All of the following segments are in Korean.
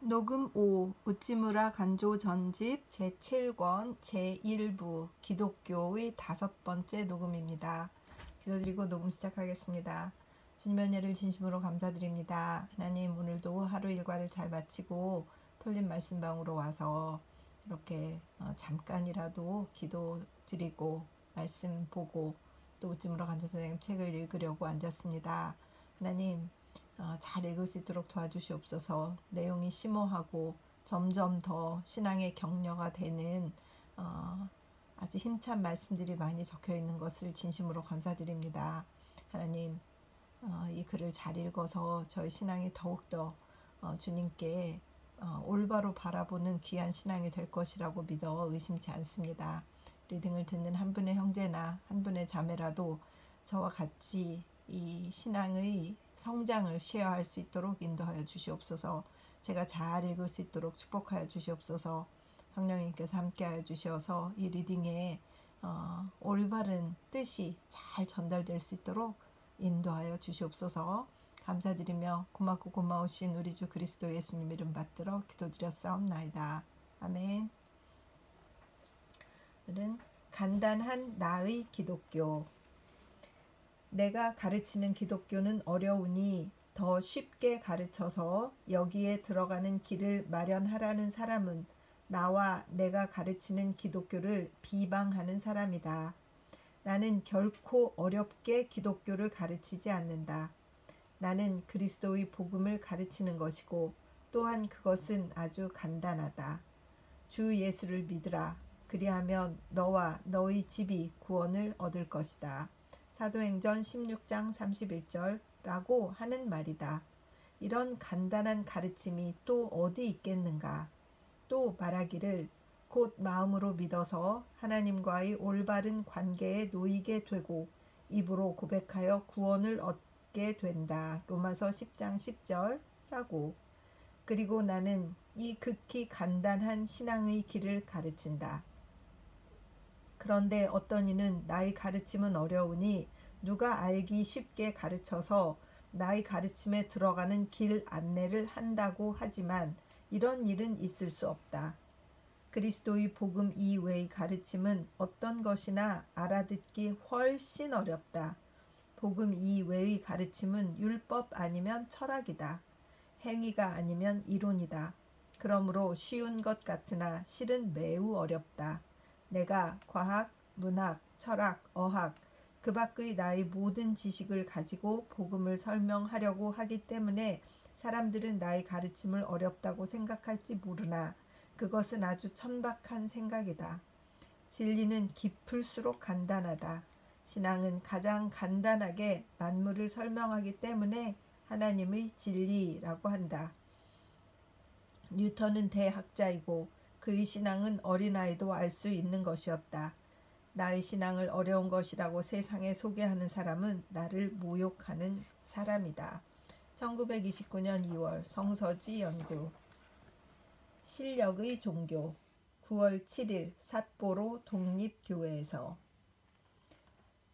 녹음 5 우찌무라 간조 전집 제7권 제1부 기독교의 5번째 녹음입니다. 기도드리고 녹음 시작하겠습니다. 주님의 은혜를 진심으로 감사드립니다. 하나님, 오늘도 하루 일과를 잘 마치고 풀린 말씀방으로 와서 이렇게 잠깐이라도 기도드리고 말씀 보고 또 우찌무라 간조 선생님 책을 읽으려고 앉았습니다. 하나님, 잘 읽을 수 있도록 도와주시옵소서. 내용이 심오하고 점점 더 신앙의 격려가 되는 아주 힘찬 말씀들이 많이 적혀 있는 것을 진심으로 감사드립니다. 하나님, 이 글을 잘 읽어서 저희 신앙이 더욱더 주님께 올바로 바라보는 귀한 신앙이 될 것이라고 믿어 의심치 않습니다. 리딩을 듣는 한 분의 형제나 한 분의 자매라도 저와 같이 이 신앙의 성장을 쉐어할 수 있도록 인도하여 주시옵소서. 제가 잘 읽을 수 있도록 축복하여 주시옵소서. 성령님께서 함께하여 주셔서 이 리딩에 올바른 뜻이 잘 전달될 수 있도록 인도하여 주시옵소서. 감사드리며 고맙고 고마우신 우리 주 그리스도 예수님 이름 받들어 기도드렸사옵나이다. 아멘. 오늘은 간단한 나의 기독교. 내가 가르치는 기독교는 어려우니 더 쉽게 가르쳐서 여기에 들어가는 길을 마련하라는 사람은 나와 내가 가르치는 기독교를 비방하는 사람이다. 나는 결코 어렵게 기독교를 가르치지 않는다. 나는 그리스도의 복음을 가르치는 것이고 또한 그것은 아주 간단하다. 주 예수를 믿으라. 그리하면 너와 너희 집이 구원을 얻을 것이다. 사도행전 16장 31절라고 하는 말이다. 이런 간단한 가르침이 또 어디 있겠는가? 또 말하기를 곧 마음으로 믿어서 하나님과의 올바른 관계에 놓이게 되고 입으로 고백하여 구원을 얻게 된다. 로마서 10장 10절라고. 그리고 나는 이 극히 간단한 신앙의 길을 가르친다. 그런데 어떤 이는 나의 가르침은 어려우니 누가 알기 쉽게 가르쳐서 나의 가르침에 들어가는 길 안내를 한다고 하지만 이런 일은 있을 수 없다. 그리스도의 복음 이외의 가르침은 어떤 것이나 알아듣기 훨씬 어렵다. 복음 이외의 가르침은 율법 아니면 철학이다. 행위가 아니면 이론이다. 그러므로 쉬운 것 같으나 실은 매우 어렵다. 내가 과학, 문학, 철학, 어학, 그 밖의 나의 모든 지식을 가지고 복음을 설명하려고 하기 때문에 사람들은 나의 가르침을 어렵다고 생각할지 모르나 그것은 아주 천박한 생각이다. 진리는 깊을수록 간단하다. 신앙은 가장 간단하게 만물을 설명하기 때문에 하나님의 진리라고 한다. 뉴턴은 대학자이고 그의 신앙은 어린아이도 알 수 있는 것이었다. 나의 신앙을 어려운 것이라고 세상에 소개하는 사람은 나를 모욕하는 사람이다. 1929년 2월 성서지 연구. 실력의 종교. 9월 7일 삿포로 독립교회에서.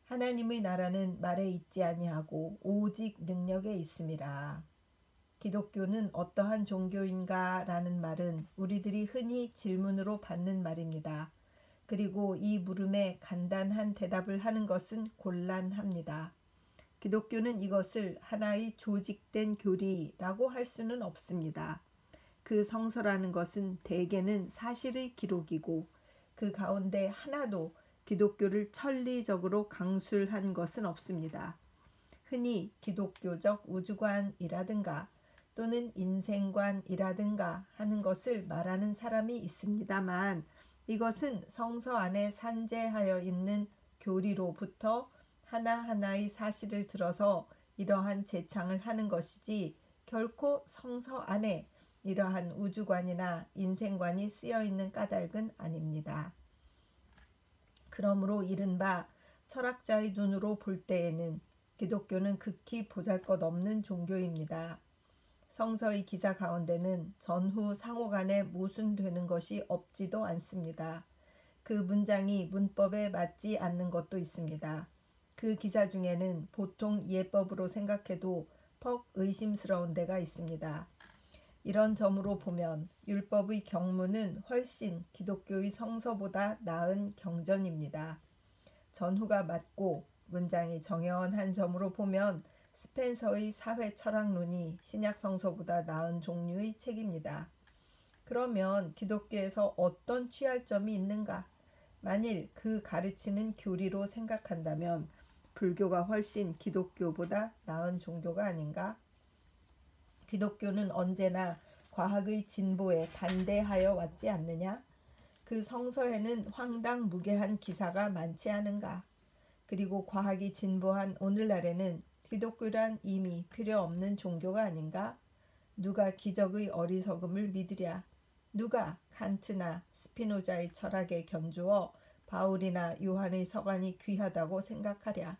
하나님의 나라는 말에 있지 아니하고 오직 능력에 있음이라. 기독교는 어떠한 종교인가? 라는 말은 우리들이 흔히 질문으로 받는 말입니다. 그리고 이 물음에 간단한 대답을 하는 것은 곤란합니다. 기독교는 이것을 하나의 조직된 교리라고 할 수는 없습니다. 그 성서라는 것은 대개는 사실의 기록이고 그 가운데 하나도 기독교를 천리적으로 강술한 것은 없습니다. 흔히 기독교적 우주관이라든가 또는 인생관이라든가 하는 것을 말하는 사람이 있습니다만 이것은 성서 안에 산재하여 있는 교리로부터 하나하나의 사실을 들어서 이러한 제창을 하는 것이지 결코 성서 안에 이러한 우주관이나 인생관이 쓰여 있는 까닭은 아닙니다. 그러므로 이른바 철학자의 눈으로 볼 때에는 기독교는 극히 보잘것없는 종교입니다. 성서의 기사 가운데는 전후 상호간에 모순되는 것이 없지도 않습니다. 그 문장이 문법에 맞지 않는 것도 있습니다. 그 기사 중에는 보통 예법으로 생각해도 퍽 의심스러운 데가 있습니다. 이런 점으로 보면 율법의 경문은 훨씬 기독교의 성서보다 나은 경전입니다. 전후가 맞고 문장이 정연한 점으로 보면 스펜서의 사회 철학론이 신약 성서보다 나은 종류의 책입니다. 그러면 기독교에서 어떤 취할 점이 있는가? 만일 그 가르치는 교리로 생각한다면 불교가 훨씬 기독교보다 나은 종교가 아닌가? 기독교는 언제나 과학의 진보에 반대하여 왔지 않느냐? 그 성서에는 황당무계한 기사가 많지 않은가? 그리고 과학이 진보한 오늘날에는 기독교란 이미 필요 없는 종교가 아닌가? 누가 기적의 어리석음을 믿으랴? 누가 칸트나 스피노자의 철학에 견주어 바울이나 요한의 서간이 귀하다고 생각하랴?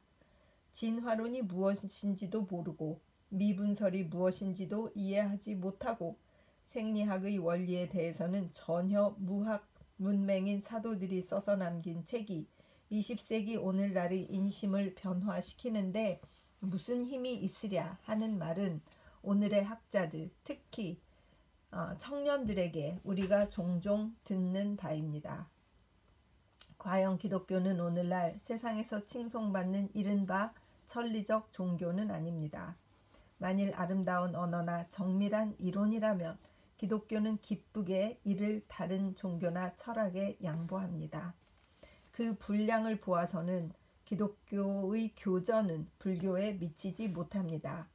진화론이 무엇인지도 모르고 미분설이 무엇인지도 이해하지 못하고 생리학의 원리에 대해서는 전혀 무학 문맹인 사도들이 써서 남긴 책이 20세기 오늘날의 인심을 변화시키는데 무슨 힘이 있으랴 하는 말은 오늘의 학자들, 특히 청년들에게 우리가 종종 듣는 바입니다. 과연 기독교는 오늘날 세상에서 칭송받는 이른바 천리적 종교는 아닙니다. 만일 아름다운 언어나 정밀한 이론이라면 기독교는 기쁘게 이를 다른 종교나 철학에 양보합니다. 그 분량을 보아서는 기독교의 교전은 불교에 미치지 못합니다.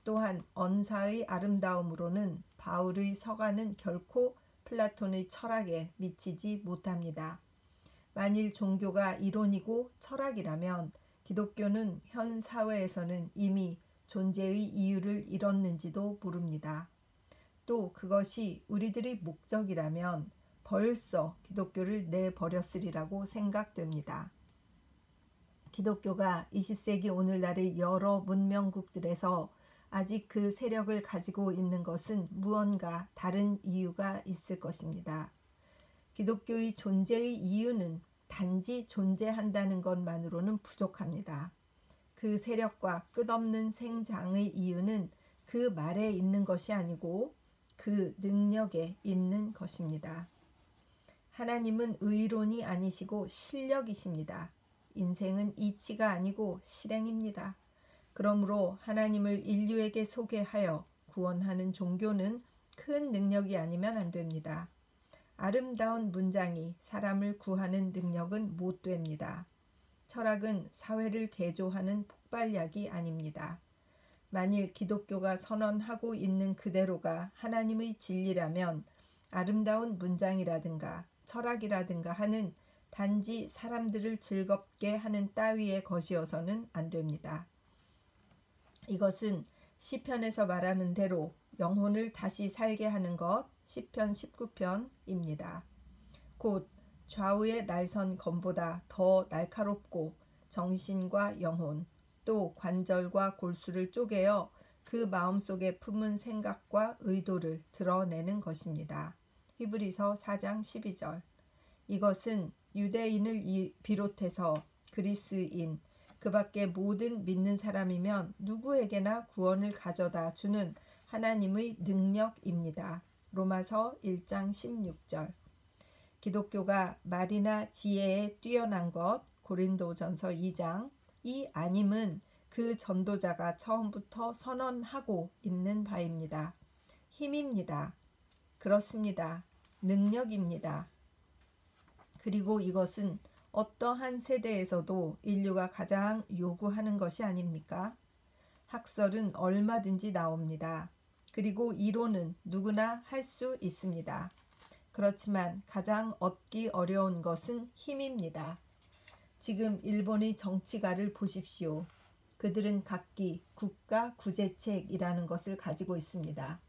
또한 언사의 아름다움으로는 바울의 서가는 결코 플라톤의 철학에 미치지 못합니다. 만일 종교가 이론이고 철학이라면 기독교는 현 사회에서는 이미 존재의 이유를 잃었는지도 모릅니다. 또 그것이 우리들의 목적이라면 벌써 기독교를 내버렸으리라고 생각됩니다. 기독교가 20세기 오늘날의 여러 문명국들에서 아직 그 세력을 가지고 있는 것은 무언가 다른 이유가 있을 것입니다. 기독교의 존재의 이유는 단지 존재한다는 것만으로는 부족합니다. 그 세력과 끝없는 생장의 이유는 그 말에 있는 것이 아니고 그 능력에 있는 것입니다. 하나님은 의론이 아니시고 실력이십니다. 인생은 이치가 아니고 실행입니다. 그러므로 하나님을 인류에게 소개하여 구원하는 종교는 큰 능력이 아니면 안 됩니다. 아름다운 문장이 사람을 구하는 능력은 못 됩니다. 철학은 사회를 개조하는 폭발약이 아닙니다. 만일 기독교가 선언하고 있는 그대로가 하나님의 진리라면 아름다운 문장이라든가 철학이라든가 하는 단지 사람들을 즐겁게 하는 따위의 것이어서는 안 됩니다. 이것은 시편에서 말하는 대로 영혼을 다시 살게 하는 것, 시편 19편입니다. 곧 좌우의 날선 검보다 더 날카롭고 정신과 영혼, 또 관절과 골수를 쪼개어 그 마음속에 품은 생각과 의도를 드러내는 것입니다. 히브리서 4장 12절. 이것은 유대인을 비롯해서 그리스인, 그 밖에 모든 믿는 사람이면 누구에게나 구원을 가져다 주는 하나님의 능력입니다. 로마서 1장 16절. 기독교가 말이나 지혜에 뛰어난 것, 고린도전서 2장. 이 아님은 그 전도자가 처음부터 선언하고 있는 바입니다. 힘입니다. 그렇습니다. 능력입니다. 그리고 이것은 어떠한 세대에서도 인류가 가장 요구하는 것이 아닙니까? 학설은 얼마든지 나옵니다. 그리고 이론은 누구나 할 수 있습니다. 그렇지만 가장 얻기 어려운 것은 힘입니다. 지금 일본의 정치가를 보십시오. 그들은 각기 국가 구제책이라는 것을 가지고 있습니다.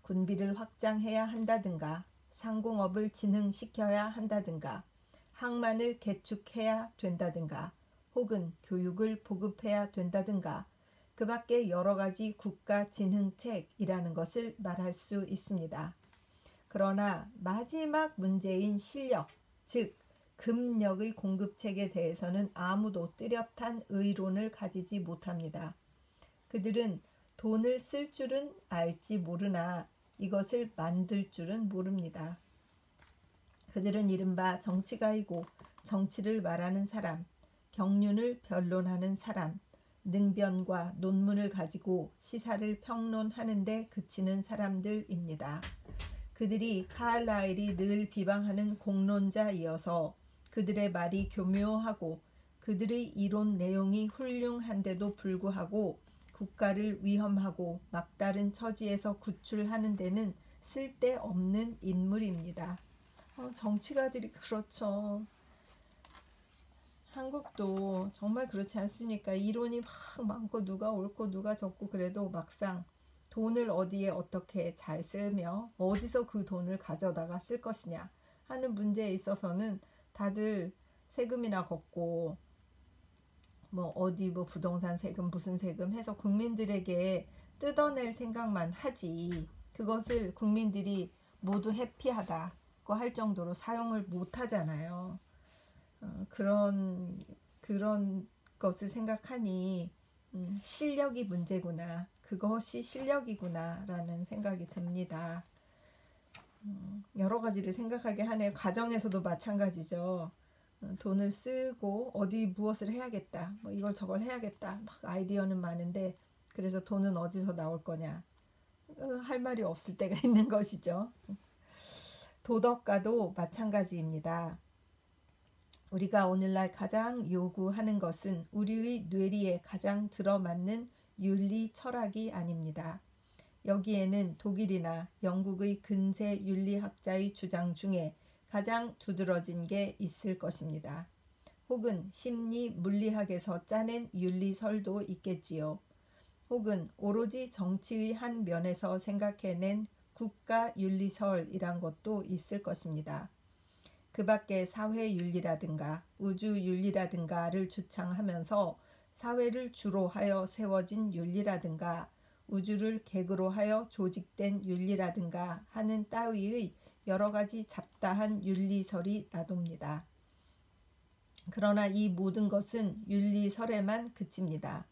군비를 확장해야 한다든가, 상공업을 진흥시켜야 한다든가, 항만을 개축해야 된다든가, 혹은 교육을 보급해야 된다든가, 그 밖에 여러 가지 국가 진흥책이라는 것을 말할 수 있습니다. 그러나 마지막 문제인 실력, 즉 금력의 공급책에 대해서는 아무도 뚜렷한 의론을 가지지 못합니다. 그들은 돈을 쓸 줄은 알지 모르나 이것을 만들 줄은 모릅니다. 그들은 이른바 정치가이고 정치를 말하는 사람, 경륜을 변론하는 사람, 능변과 논문을 가지고 시사를 평론하는 데 그치는 사람들입니다. 그들이 카를라일이 늘 비방하는 공론자이어서 그들의 말이 교묘하고 그들의 이론 내용이 훌륭한데도 불구하고 국가를 위험하고 막다른 처지에서 구출하는 데는 쓸데없는 인물입니다. 정치가들이 그렇죠. 한국도 정말 그렇지 않습니까? 이론이 막 많고 누가 옳고 누가 적고 그래도 막상 돈을 어디에 어떻게 잘 쓰며 어디서 그 돈을 가져다가 쓸 것이냐 하는 문제에 있어서는 다들 세금이나 걷고 뭐 어디 뭐 부동산 세금 무슨 세금 해서 국민들에게 뜯어낼 생각만 하지 그것을 국민들이 모두 해피하다고 할 정도로 사용을 못 하잖아요. 그런 것을 생각하니 실력이 문제구나. 그것이 실력이구나 라는 생각이 듭니다. 여러 가지를 생각하게 하네요. 가정에서도 마찬가지죠. 돈을 쓰고 어디 무엇을 해야겠다. 뭐 이걸 저걸 해야겠다. 막 아이디어는 많은데 그래서 돈은 어디서 나올 거냐. 할 말이 없을 때가 있는 것이죠. 도덕가도 마찬가지입니다. 우리가 오늘날 가장 요구하는 것은 우리의 뇌리에 가장 들어맞는 윤리 철학이 아닙니다. 여기에는 독일이나 영국의 근세 윤리학자의 주장 중에 가장 두드러진 게 있을 것입니다. 혹은 심리 물리학에서 짜낸 윤리설도 있겠지요. 혹은 오로지 정치의 한 면에서 생각해낸 국가 윤리설이란 것도 있을 것입니다. 그 밖에 사회윤리라든가 우주윤리라든가를 주창하면서 사회를 주로 하여 세워진 윤리라든가 우주를 객으로 하여 조직된 윤리라든가 하는 따위의 여러 가지 잡다한 윤리설이 나돕니다. 그러나 이 모든 것은 윤리설에만 그칩니다.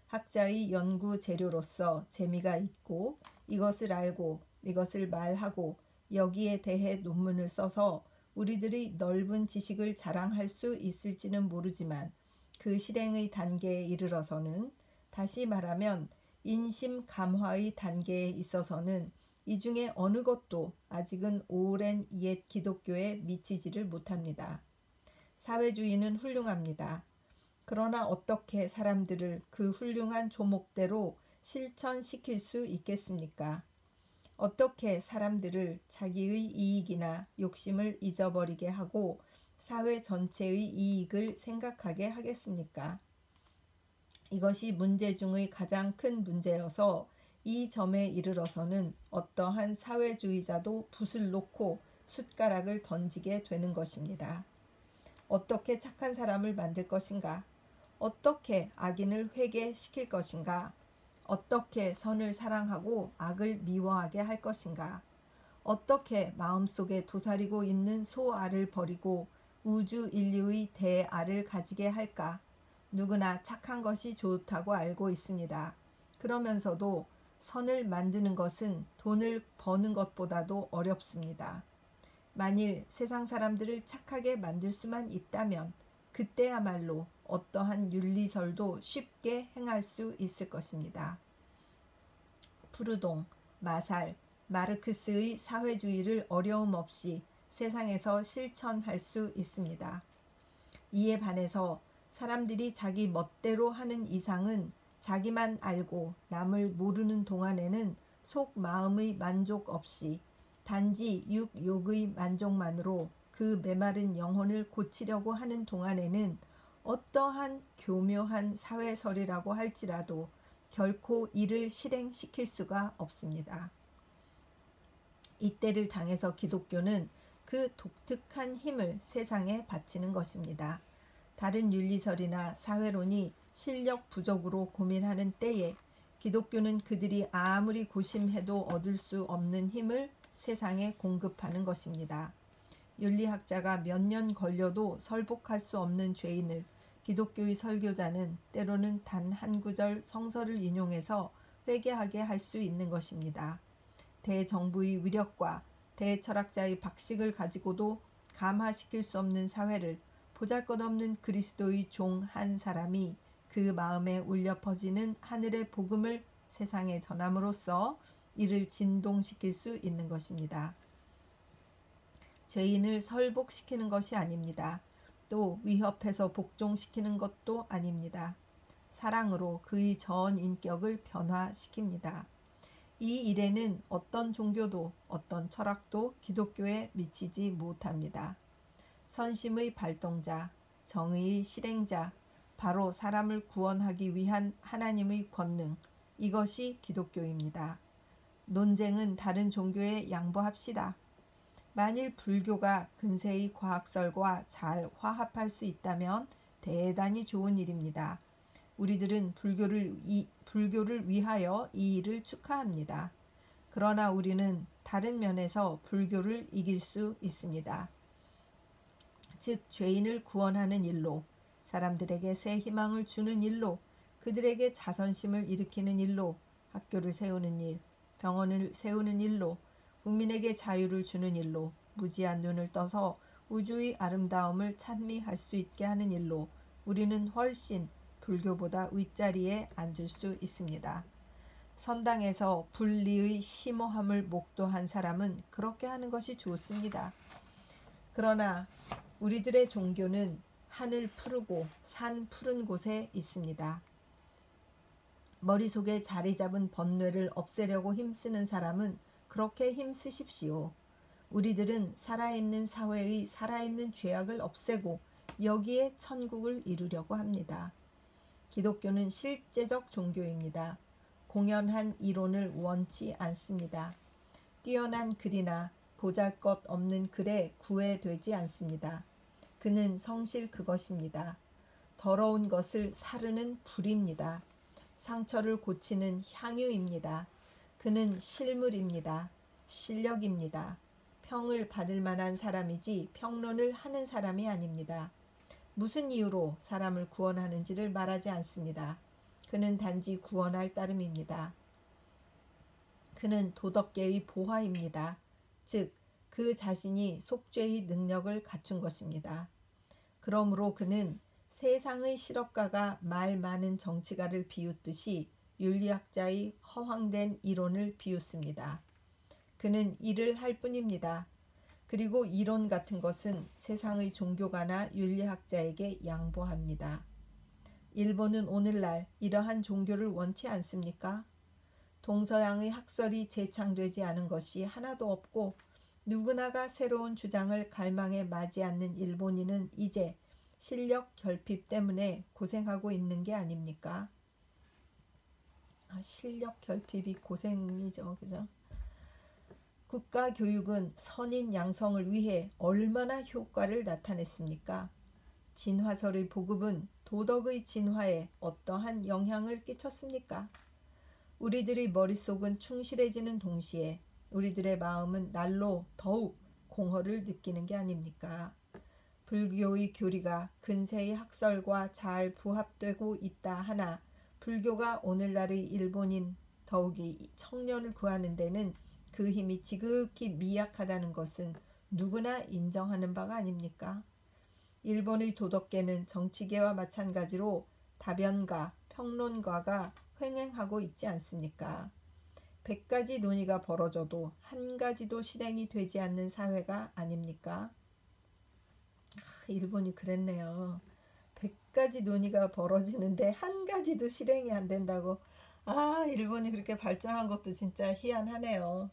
학자의 연구 재료로서 재미가 있고 이것을 알고 이것을 말하고 여기에 대해 논문을 써서 우리들의 넓은 지식을 자랑할 수 있을지는 모르지만 그 실행의 단계에 이르러서는 다시 말하면 인심 감화의 단계에 있어서는 이 중에 어느 것도 아직은 오랜 옛 기독교에 미치지를 못합니다. 사회주의는 훌륭합니다. 그러나 어떻게 사람들을 그 훌륭한 조목대로 실천시킬 수 있겠습니까? 어떻게 사람들을 자기의 이익이나 욕심을 잊어버리게 하고 사회 전체의 이익을 생각하게 하겠습니까? 이것이 문제 중의 가장 큰 문제여서 이 점에 이르러서는 어떠한 사회주의자도 붓을 놓고 숟가락을 던지게 되는 것입니다. 어떻게 착한 사람을 만들 것인가? 어떻게 악인을 회개시킬 것인가? 어떻게 선을 사랑하고 악을 미워하게 할 것인가? 어떻게 마음속에 도사리고 있는 소알을 버리고 우주 인류의 대알을 가지게 할까? 누구나 착한 것이 좋다고 알고 있습니다. 그러면서도 선을 만드는 것은 돈을 버는 것보다도 어렵습니다. 만일 세상 사람들을 착하게 만들 수만 있다면 그때야말로 어떠한 윤리설도 쉽게 행할 수 있을 것입니다. 푸르동, 마살, 마르크스의 사회주의를 어려움 없이 세상에서 실천할 수 있습니다. 이에 반해서 사람들이 자기 멋대로 하는 이상은 자기만 알고 남을 모르는 동안에는 속 마음의 만족 없이 단지 육욕의 만족만으로 그 메마른 영혼을 고치려고 하는 동안에는 어떠한 교묘한 사회설이라고 할지라도 결코 이를 실행시킬 수가 없습니다. 이때를 당해서 기독교는 그 독특한 힘을 세상에 바치는 것입니다. 다른 윤리설이나 사회론이 실력 부족으로 고민하는 때에 기독교는 그들이 아무리 고심해도 얻을 수 없는 힘을 세상에 공급하는 것입니다. 윤리학자가 몇 년 걸려도 설복할 수 없는 죄인을 기독교의 설교자는 때로는 단 한 구절 성서를 인용해서 회개하게 할 수 있는 것입니다. 대정부의 위력과 대철학자의 박식을 가지고도 감화시킬 수 없는 사회를 보잘것없는 그리스도의 종 한 사람이 그 마음에 울려 퍼지는 하늘의 복음을 세상에 전함으로써 이를 진동시킬 수 있는 것입니다. 죄인을 설복시키는 것이 아닙니다. 또 위협해서 복종시키는 것도 아닙니다. 사랑으로 그의 전 인격을 변화시킵니다. 이 일에는 어떤 종교도 어떤 철학도 기독교에 미치지 못합니다. 선심의 발동자, 정의의 실행자, 바로 사람을 구원하기 위한 하나님의 권능, 이것이 기독교입니다. 논쟁은 다른 종교에 양보합시다. 만일 불교가 근세의 과학설과 잘 화합할 수 있다면 대단히 좋은 일입니다. 우리들은 불교를 위하여 이 일을 축하합니다. 그러나 우리는 다른 면에서 불교를 이길 수 있습니다. 즉 죄인을 구원하는 일로, 사람들에게 새 희망을 주는 일로, 그들에게 자선심을 일으키는 일로, 학교를 세우는 일, 병원을 세우는 일로, 국민에게 자유를 주는 일로, 무지한 눈을 떠서 우주의 아름다움을 찬미할 수 있게 하는 일로 우리는 훨씬 불교보다 윗자리에 앉을 수 있습니다. 선당에서 분리의 심오함을 목도한 사람은 그렇게 하는 것이 좋습니다. 그러나 우리들의 종교는 하늘 푸르고 산 푸른 곳에 있습니다. 머릿속에 자리 잡은 번뇌를 없애려고 힘쓰는 사람은 그렇게 힘쓰십시오. 우리들은 살아있는 사회의 살아있는 죄악을 없애고 여기에 천국을 이루려고 합니다. 기독교는 실제적 종교입니다. 공연한 이론을 원치 않습니다. 뛰어난 글이나 보잘것없는 글에 구애되지 않습니다. 그는 성실 그것입니다. 더러운 것을 사르는 불입니다. 상처를 고치는 향유입니다. 그는 실물입니다. 실력입니다. 평을 받을 만한 사람이지 평론을 하는 사람이 아닙니다. 무슨 이유로 사람을 구원하는지를 말하지 않습니다. 그는 단지 구원할 따름입니다. 그는 도덕계의 보화입니다. 즉, 그 자신이 속죄의 능력을 갖춘 것입니다. 그러므로 그는 세상의 실업가가 말 많은 정치가를 비웃듯이 윤리학자의 허황된 이론을 비웃습니다. 그는 일을 할 뿐입니다. 그리고 이론 같은 것은 세상의 종교가나 윤리학자에게 양보합니다. 일본은 오늘날 이러한 종교를 원치 않습니까? 동서양의 학설이 재창되지 않은 것이 하나도 없고 누구나가 새로운 주장을 갈망해 맞이 않는 일본인은 이제 실력 결핍 때문에 고생하고 있는 게 아닙니까? 실력 결핍이 고생이죠, 그죠? 국가 교육은 선인 양성을 위해 얼마나 효과를 나타냈습니까? 진화설의 보급은 도덕의 진화에 어떠한 영향을 끼쳤습니까? 우리들의 머릿속은 충실해지는 동시에 우리들의 마음은 날로 더욱 공허를 느끼는 게 아닙니까? 불교의 교리가 근세의 학설과 잘 부합되고 있다 하나 불교가 오늘날의 일본인 더욱이 청년을 구하는 데는 그 힘이 지극히 미약하다는 것은 누구나 인정하는 바가 아닙니까? 일본의 도덕계는 정치계와 마찬가지로 다변가, 평론가가 횡행하고 있지 않습니까? 100가지 논의가 벌어져도 한 가지도 실행이 되지 않는 사회가 아닙니까? 일본이 그랬네요. 100가지 논의가 벌어지는데 한 가지도 실행이 안 된다고. 일본이 그렇게 발전한 것도 진짜 희한하네요.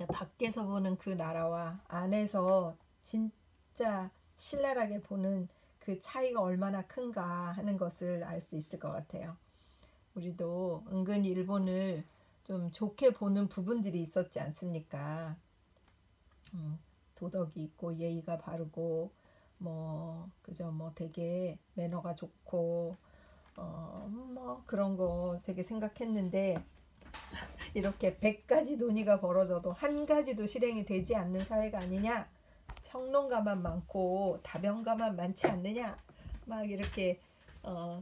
밖에서 보는 그 나라와 안에서 진짜 신랄하게 보는 그 차이가 얼마나 큰가 하는 것을 알 수 있을 것 같아요. 우리도 은근히 일본을 좀 좋게 보는 부분들이 있었지 않습니까? 도덕이 있고 예의가 바르고 그죠, 되게 매너가 좋고 그런 거 되게 생각했는데 이렇게 100가지 논의가 벌어져도 한 가지도 실행이 되지 않는 사회가 아니냐, 평론가만 많고 다변가만 많지 않느냐, 막 이렇게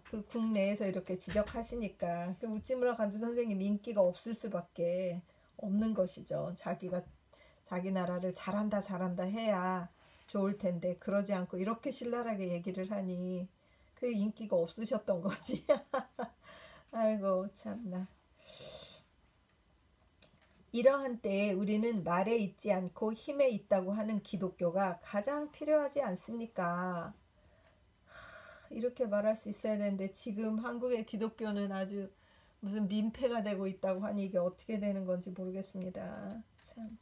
그 국내에서 이렇게 지적하시니까 그 우찌무라 간주 선생님 인기가 없을 수밖에 없는 것이죠. 자기 나라를 잘한다 해야 좋을 텐데 그러지 않고 이렇게 신랄하게 얘기를 하니 그 인기가 없으셨던 거지. 아이고 참나. 이러한 때에 우리는 말에 있지 않고 힘에 있다고 하는 기독교가 가장 필요하지 않습니까? 이렇게 말할 수 있어야 되는데 지금 한국의 기독교는 아주 무슨 민폐가 되고 있다고 하니 이게 어떻게 되는 건지 모르겠습니다. 참.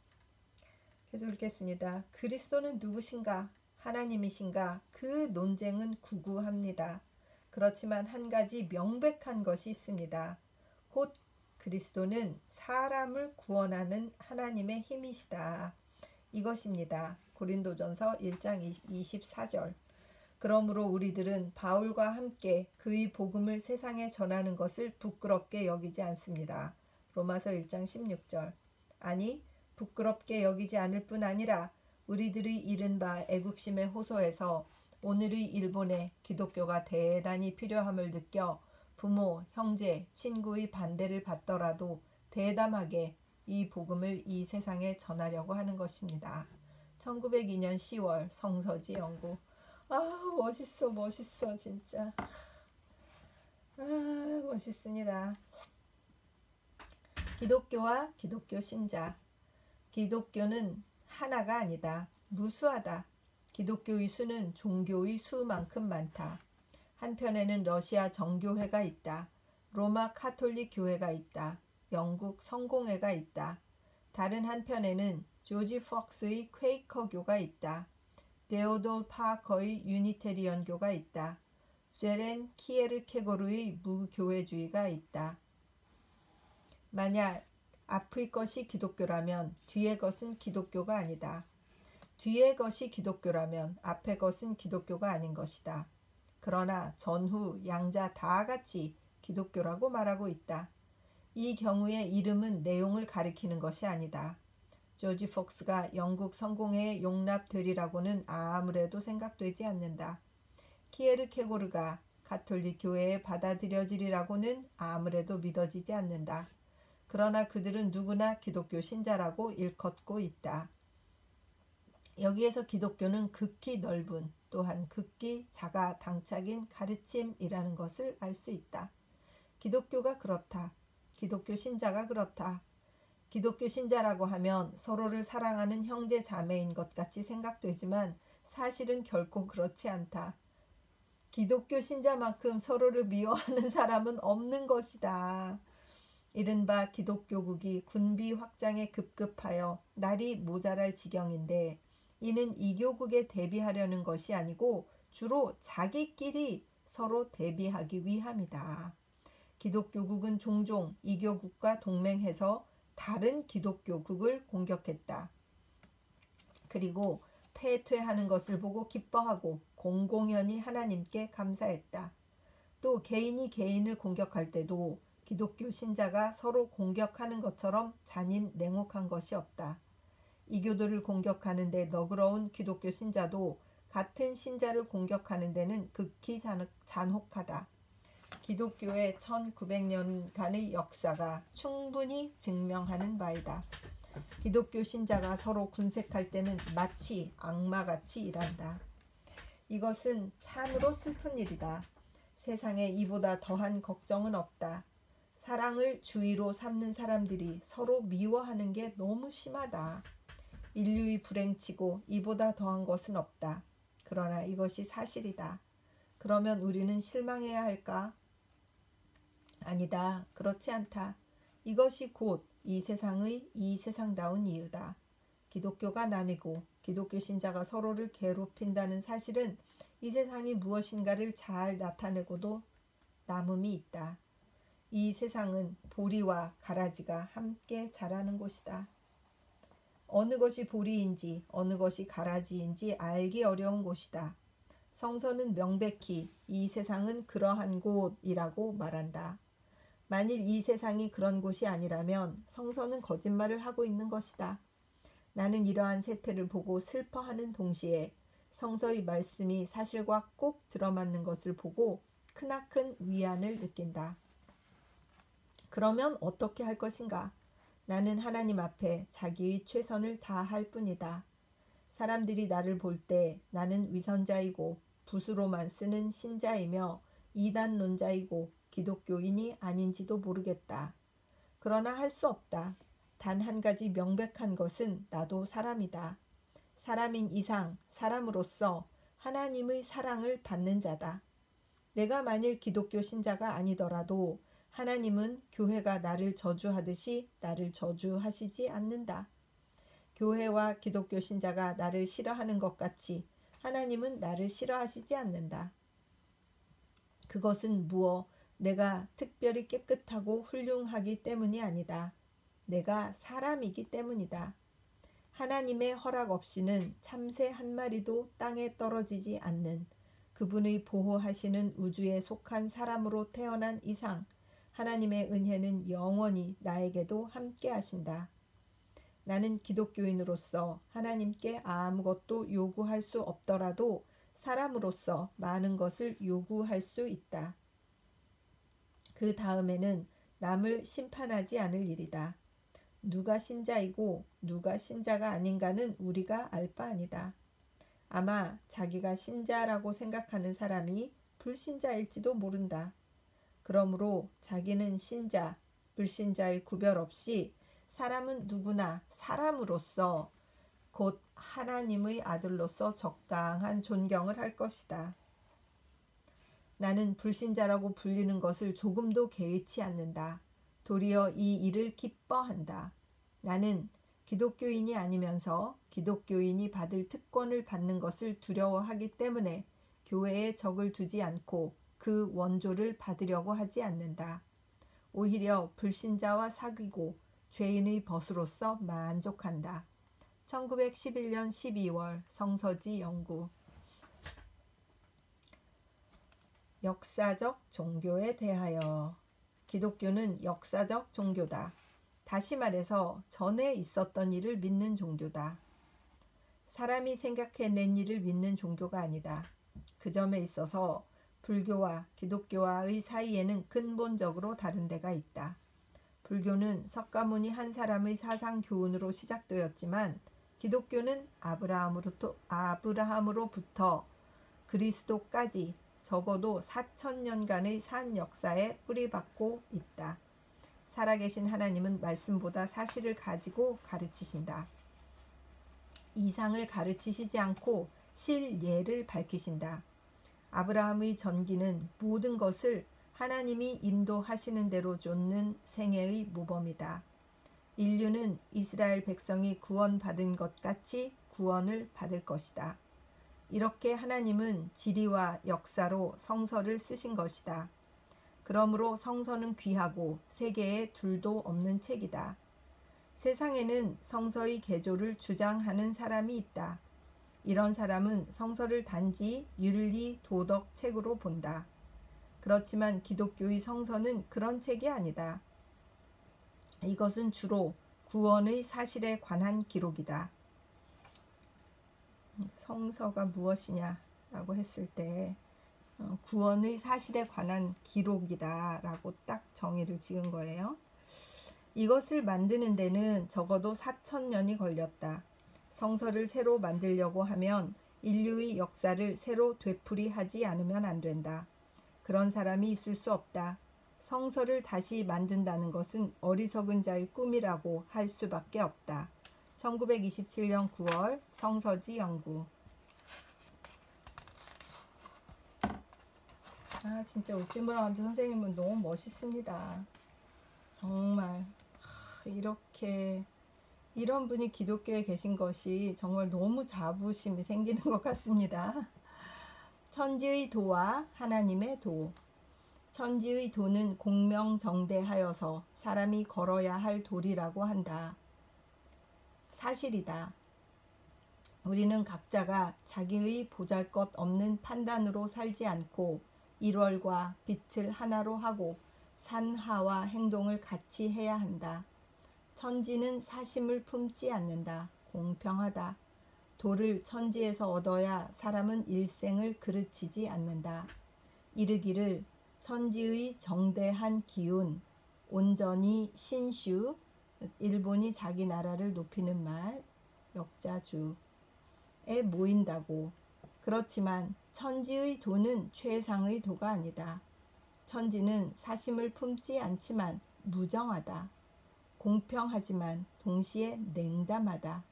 계속 읽겠습니다. 그리스도는 누구신가? 하나님이신가? 그 논쟁은 구구합니다. 그렇지만 한 가지 명백한 것이 있습니다. 곧 그리스도는 사람을 구원하는 하나님의 힘이시다. 이것입니다. 고린도전서 1장 24절. 그러므로 우리들은 바울과 함께 그의 복음을 세상에 전하는 것을 부끄럽게 여기지 않습니다. 로마서 1장 16절. 아니 부끄럽게 여기지 않을 뿐 아니라 우리들의 이른바 애국심의 호소에서 오늘의 일본에 기독교가 대단히 필요함을 느껴 부모, 형제, 친구의 반대를 받더라도 대담하게 이 복음을 이 세상에 전하려고 하는 것입니다. 1902년 10월 성서지 연구. 멋있어 진짜. 멋있습니다. 기독교와 기독교 신자. 기독교는 하나가 아니다. 무수하다. 기독교의 수는 종교의 수만큼 많다. 한편에는 러시아 정교회가 있다. 로마 카톨릭 교회가 있다. 영국 성공회가 있다. 다른 한편에는 조지 폭스의 퀘이커교가 있다. 데오도 파커의 유니테리언교가 있다. 제렌 키에르케고르의 무교회주의가 있다. 만약 앞의 것이 기독교라면 뒤의 것은 기독교가 아니다. 뒤의 것이 기독교라면 앞의 것은 기독교가 아닌 것이다. 그러나 전후 양자 다 같이 기독교라고 말하고 있다. 이 경우에 이름은 내용을 가리키는 것이 아니다. 조지 폭스가 영국 성공회에 용납되리라고는 아무래도 생각되지 않는다. 키에르케고르가 가톨릭 교회에 받아들여지리라고는 아무래도 믿어지지 않는다. 그러나 그들은 누구나 기독교 신자라고 일컫고 있다. 여기에서 기독교는 극히 넓은 또한 극히 자가당착인 가르침이라는 것을 알 수 있다. 기독교가 그렇다. 기독교 신자가 그렇다. 기독교 신자라고 하면 서로를 사랑하는 형제 자매인 것 같이 생각되지만 사실은 결코 그렇지 않다. 기독교 신자만큼 서로를 미워하는 사람은 없는 것이다. 이른바 기독교국이 군비 확장에 급급하여 날이 모자랄 지경인데 이는 이교국에 대비하려는 것이 아니고 주로 자기끼리 서로 대비하기 위함이다. 기독교국은 종종 이교국과 동맹해서 다른 기독교국을 공격했다. 그리고 패퇴하는 것을 보고 기뻐하고 공공연히 하나님께 감사했다. 또 개인이 개인을 공격할 때도 기독교 신자가 서로 공격하는 것처럼 잔인 냉혹한 것이 없다. 이교도를 공격하는 데 너그러운 기독교 신자도 같은 신자를 공격하는 데는 극히 잔혹하다. 기독교의 1900년간의 역사가 충분히 증명하는 바이다. 기독교 신자가 서로 군색할 때는 마치 악마같이 일한다. 이것은 참으로 슬픈 일이다. 세상에 이보다 더한 걱정은 없다. 사랑을 주의로 삼는 사람들이 서로 미워하는 게 너무 심하다. 인류의 불행치고 이보다 더한 것은 없다. 그러나 이것이 사실이다. 그러면 우리는 실망해야 할까? 아니다. 그렇지 않다. 이것이 곧 이 세상의 이 세상다운 이유다. 기독교가 남이고 기독교 신자가 서로를 괴롭힌다는 사실은 이 세상이 무엇인가를 잘 나타내고도 남음이 있다. 이 세상은 보리와 가라지가 함께 자라는 곳이다. 어느 것이 보리인지 어느 것이 가라지인지 알기 어려운 곳이다. 성서는 명백히 이 세상은 그러한 곳이라고 말한다. 만일 이 세상이 그런 곳이 아니라면 성서는 거짓말을 하고 있는 것이다. 나는 이러한 세태를 보고 슬퍼하는 동시에 성서의 말씀이 사실과 꼭 들어맞는 것을 보고 크나큰 위안을 느낀다. 그러면 어떻게 할 것인가? 나는 하나님 앞에 자기의 최선을 다할 뿐이다. 사람들이 나를 볼 때 나는 위선자이고 붓으로만 쓰는 신자이며 이단론자이고 기독교인이 아닌지도 모르겠다. 그러나 할 수 없다. 단 한 가지 명백한 것은 나도 사람이다. 사람인 이상 사람으로서 하나님의 사랑을 받는 자다. 내가 만일 기독교 신자가 아니더라도 하나님은 교회가 나를 저주하듯이 나를 저주하시지 않는다. 교회와 기독교 신자가 나를 싫어하는 것 같이 하나님은 나를 싫어하시지 않는다. 그것은 내가 특별히 깨끗하고 훌륭하기 때문이 아니다. 내가 사람이기 때문이다. 하나님의 허락 없이는 참새 한 마리도 땅에 떨어지지 않는 그분의 보호하시는 우주에 속한 사람으로 태어난 이상 하나님의 은혜는 영원히 나에게도 함께 하신다. 나는 기독교인으로서 하나님께 아무것도 요구할 수 없더라도 사람으로서 많은 것을 요구할 수 있다. 그 다음에는 남을 심판하지 않을 일이다. 누가 신자이고 누가 신자가 아닌가는 우리가 알 바 아니다. 아마 자기가 신자라고 생각하는 사람이 불신자일지도 모른다. 그러므로 자기는 신자, 불신자의 구별 없이 사람은 누구나 사람으로서 곧 하나님의 아들로서 적당한 존경을 할 것이다. 나는 불신자라고 불리는 것을 조금도 개의치 않는다. 도리어 이 일을 기뻐한다. 나는 기독교인이 아니면서 기독교인이 받을 특권을 받는 것을 두려워하기 때문에 교회에 적을 두지 않고 그 원조를 받으려고 하지 않는다. 오히려 불신자와 사귀고 죄인의 벗으로서 만족한다. 1911년 12월 성서지 연구. 역사적 종교에 대하여. 기독교는 역사적 종교다. 다시 말해서 전에 있었던 일을 믿는 종교다. 사람이 생각해낸 일을 믿는 종교가 아니다. 그 점에 있어서 불교와 기독교와의 사이에는 근본적으로 다른 데가 있다. 불교는 석가모니 한 사람의 사상 교훈으로 시작되었지만 기독교는 아브라함으로부터 그리스도까지 적어도 4,000년간의 산 역사에 뿌리박고 있다. 살아계신 하나님은 말씀보다 사실을 가지고 가르치신다. 이상을 가르치시지 않고 실예를 밝히신다. 아브라함의 전기는 모든 것을 하나님이 인도하시는 대로 좇는 생애의 모범이다. 인류는 이스라엘 백성이 구원받은 것 같이 구원을 받을 것이다. 이렇게 하나님은 지리와 역사로 성서를 쓰신 것이다. 그러므로 성서는 귀하고 세계에 둘도 없는 책이다. 세상에는 성서의 개조를 주장하는 사람이 있다. 이런 사람은 성서를 단지 윤리 도덕 책으로 본다. 그렇지만 기독교의 성서는 그런 책이 아니다. 이것은 주로 구원의 사실에 관한 기록이다. 성서가 무엇이냐라고 했을 때 구원의 사실에 관한 기록이다라고 딱 정의를 지은 거예요. 이것을 만드는 데는 적어도 4,000년이 걸렸다. 성서를 새로 만들려고 하면 인류의 역사를 새로 되풀이하지 않으면 안 된다. 그런 사람이 있을 수 없다. 성서를 다시 만든다는 것은 어리석은 자의 꿈이라고 할 수밖에 없다. 1927년 9월 성서지 연구. 진짜 우찌무라 간조 선생님은 너무 멋있습니다. 정말 이렇게 이런 분이 기독교에 계신 것이 정말 너무 자부심이 생기는 것 같습니다. 천지의 도와 하나님의 도. 천지의 도는 공명정대하여서 사람이 걸어야 할 도리라고 한다. 사실이다. 우리는 각자가 자기의 보잘것없는 판단으로 살지 않고 일월과 빛을 하나로 하고 산하와 행동을 같이 해야 한다. 천지는 사심을 품지 않는다. 공평하다. 도를 천지에서 얻어야 사람은 일생을 그르치지 않는다. 이르기를 천지의 정대한 기운 온전히 신슈, 일본이 자기 나라를 높이는 말 역자주에 모인다고. 그렇지만 천지의 도는 최상의 도가 아니다. 천지는 사심을 품지 않지만 무정하다. 공평하지만 동시에 냉담하다.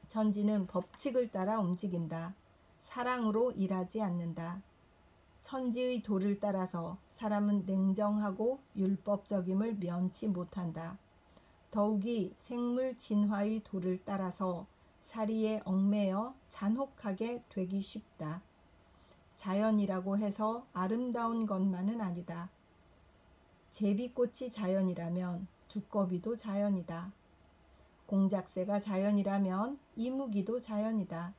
천지는 법칙을 따라 움직인다. 사랑으로 일하지 않는다. 천지의 도를 따라서 사람은 냉정하고 율법적임을 면치 못한다. 더욱이 생물 진화의 도를 따라서 사리에 얽매여 잔혹하게 되기 쉽다. 자연이라고 해서 아름다운 것만은 아니다. 제비꽃이 자연이라면 두꺼비도 자연이다. 공작새가 자연이라면 이무기도 자연이다.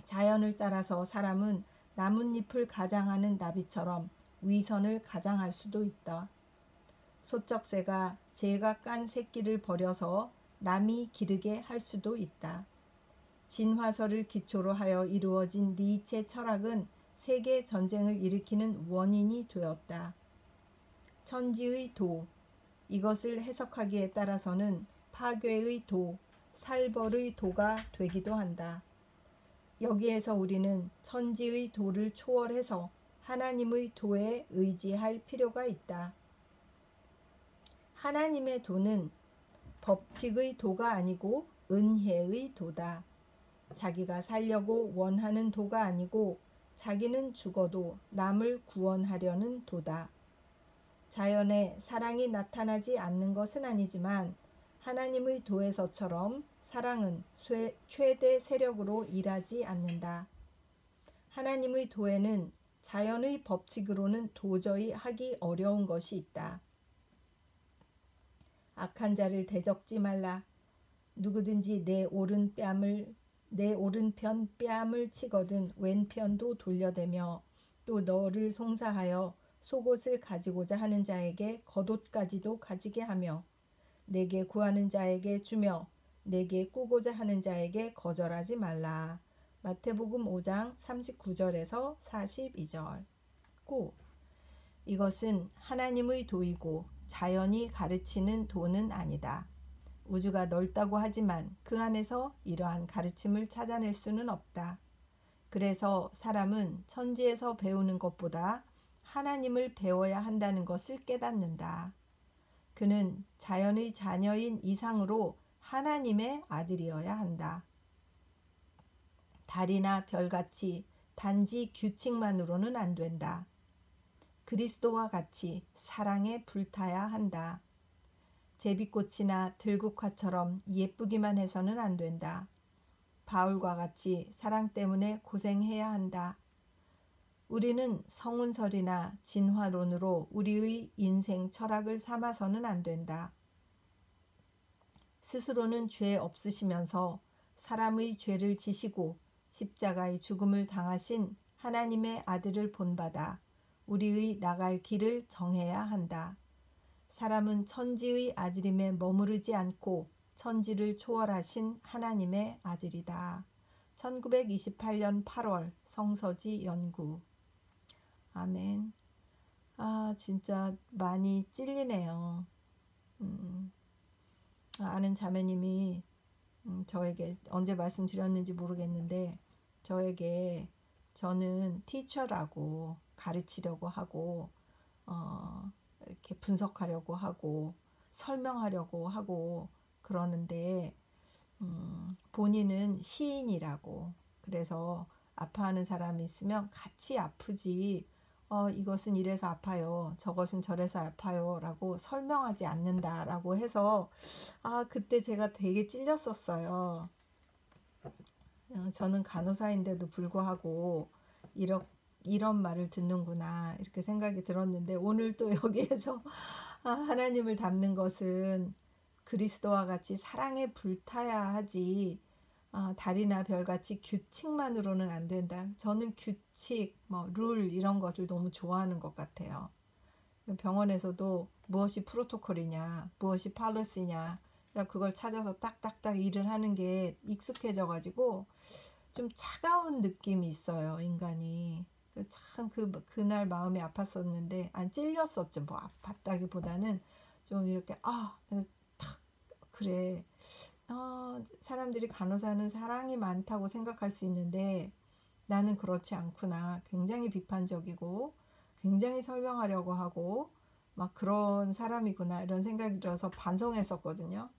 자연을 따라서 사람은 나뭇잎을 가장하는 나비처럼 위선을 가장할 수도 있다. 소쩍새가 제가 깐 새끼를 버려서 남이 기르게 할 수도 있다. 진화설을 기초로 하여 이루어진 니체 철학은 세계 전쟁을 일으키는 원인이 되었다. 천지의 도, 이것을 해석하기에 따라서는 파괴의 도, 살벌의 도가 되기도 한다. 여기에서 우리는 천지의 도를 초월해서 하나님의 도에 의지할 필요가 있다. 하나님의 도는 법칙의 도가 아니고 은혜의 도다. 자기가 살려고 원하는 도가 아니고 자기는 죽어도 남을 구원하려는 도다. 자연에 사랑이 나타나지 않는 것은 아니지만 하나님의 도에서처럼 사랑은 최대 세력으로 일하지 않는다. 하나님의 도에는 자연의 법칙으로는 도저히 하기 어려운 것이 있다. 악한 자를 대적지 말라. 누구든지 내 오른편 뺨을 치거든 왼편도 돌려대며 또 너를 송사하여 속옷을 가지고자 하는 자에게 겉옷까지도 가지게 하며 내게 구하는 자에게 주며 내게 꾸고자 하는 자에게 거절하지 말라. 마태복음 5장 39절에서 42절. 꾸. 이것은 하나님의 도이고 자연이 가르치는 도는 아니다. 우주가 넓다고 하지만 그 안에서 이러한 가르침을 찾아낼 수는 없다. 그래서 사람은 천지에서 배우는 것보다 하나님을 배워야 한다는 것을 깨닫는다. 그는 자연의 자녀인 이상으로 하나님의 아들이어야 한다. 달이나 별같이 단지 규칙만으로는 안 된다. 그리스도와 같이 사랑에 불타야 한다. 제비꽃이나 들국화처럼 예쁘기만 해서는 안 된다. 바울과 같이 사랑 때문에 고생해야 한다. 우리는 성운설이나 진화론으로 우리의 인생 철학을 삼아서는 안 된다. 스스로는 죄 없으시면서 사람의 죄를 지시고 십자가의 죽음을 당하신 하나님의 아들을 본받아 우리의 나갈 길을 정해야 한다. 사람은 천지의 아들임에 머무르지 않고 천지를 초월하신 하나님의 아들이다. 1928년 8월 성서지 연구. 아멘. 진짜 많이 찔리네요. 아는 자매님이 저에게 언제 말씀드렸는지 모르겠는데 저에게 저는 티처라고 가르치려고 하고 이렇게 분석하려고 하고 설명하려고 하고 그러는데 본인은 시인이라고 그래서 아파하는 사람이 있으면 같이 아프지 이것은 이래서 아파요 저것은 저래서 아파요 라고 설명하지 않는다라고 해서 그때 제가 되게 찔렸었어요. 저는 간호사인데도 불구하고 이런 말을 듣는구나 이렇게 생각이 들었는데 오늘 또 여기에서 하나님을 닮는 것은 그리스도와 같이 사랑에 불타야 하지 달이나 별같이 규칙만으로는 안 된다. 저는 규칙, 룰 이런 것을 너무 좋아하는 것 같아요. 병원에서도 무엇이 프로토콜이냐, 무엇이 팔러시냐 그걸 찾아서 딱딱딱 일을 하는 게 익숙해져가지고 좀 차가운 느낌이 있어요, 인간이. 참 그날 마음이 아팠었는데, 안 찔렸었죠. 뭐 아팠다기보다는 좀 이렇게 탁 그래. 사람들이 간호사는 사랑이 많다고 생각할 수 있는데 나는 그렇지 않구나. 굉장히 비판적이고 굉장히 설명하려고 하고 막 그런 사람이구나 이런 생각이 들어서 반성했었거든요.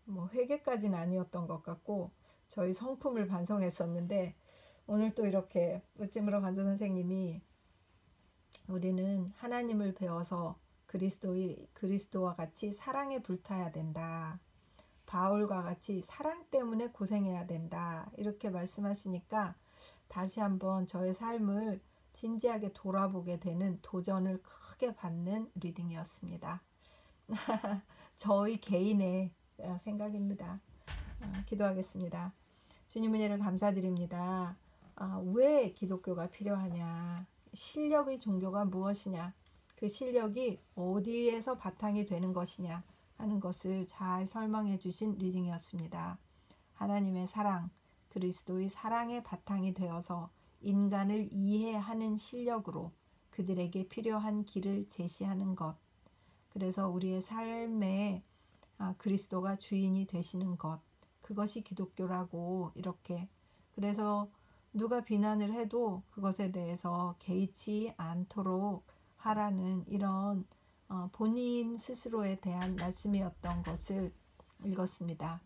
뭐 회개까지는 아니었던 것 같고 저희 성품을 반성했었는데, 오늘 또 이렇게 으뜸으로 간조 선생님이 우리는 하나님을 배워서 그리스도와 같이 사랑에 불타야 된다. 바울과 같이 사랑 때문에 고생해야 된다. 이렇게 말씀하시니까 다시 한번 저의 삶을 진지하게 돌아보게 되는 도전을 크게 받는 리딩이었습니다. 저희 개인의 생각입니다. 기도하겠습니다. 주님 은혜를 감사드립니다. 왜 기독교가 필요하냐? 실력의 종교가 무엇이냐? 그 실력이 어디에서 바탕이 되는 것이냐 하는 것을 잘 설명해 주신 리딩이었습니다. 하나님의 사랑, 그리스도의 사랑의 바탕이 되어서 인간을 이해하는 실력으로 그들에게 필요한 길을 제시하는 것. 그래서 우리의 삶에 그리스도가 주인이 되시는 것. 그것이 기독교라고 이렇게. 그래서 누가 비난을 해도 그것에 대해서 개의치 않도록 하라는 이런 본인 스스로에 대한 말씀이었던 것을 읽었습니다.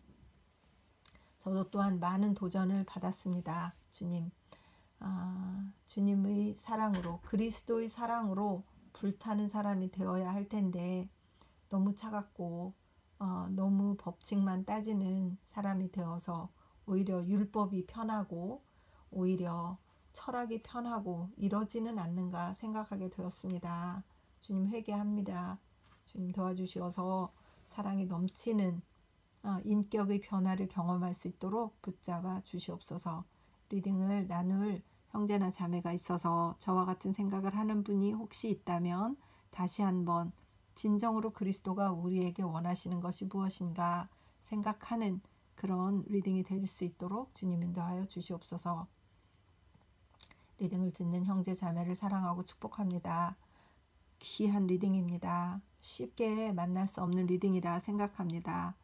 저도 또한 많은 도전을 받았습니다. 주님의 사랑으로, 그리스도의 사랑으로 불타는 사람이 되어야 할 텐데 너무 차갑고 너무 법칙만 따지는 사람이 되어서 오히려 율법이 편하고 오히려 철학이 편하고 이러지는 않는가 생각하게 되었습니다. 주님 회개합니다. 주님 도와주시어서 사랑이 넘치는 인격의 변화를 경험할 수 있도록 붙잡아 주시옵소서. 리딩을 나눌 형제나 자매가 있어서 저와 같은 생각을 하는 분이 혹시 있다면 다시 한번 진정으로 그리스도가 우리에게 원하시는 것이 무엇인가 생각하는 그런 리딩이 될 수 있도록 주님 인도하여 주시옵소서. 리딩을 듣는 형제 자매를 사랑하고 축복합니다. 귀한 리딩입니다. 쉽게 만날 수 없는 리딩이라 생각합니다.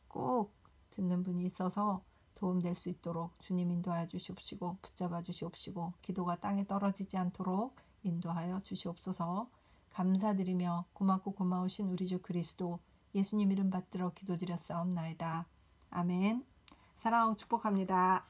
꼭 듣는 분이 있어서 도움될 수 있도록 주님 인도하여 주시옵시고 붙잡아 주시옵시고 기도가 땅에 떨어지지 않도록 인도하여 주시옵소서. 감사드리며 고맙고 고마우신 우리 주 그리스도 예수님 이름 받들어 기도드렸사옵나이다. 아멘. 사랑하고 축복합니다.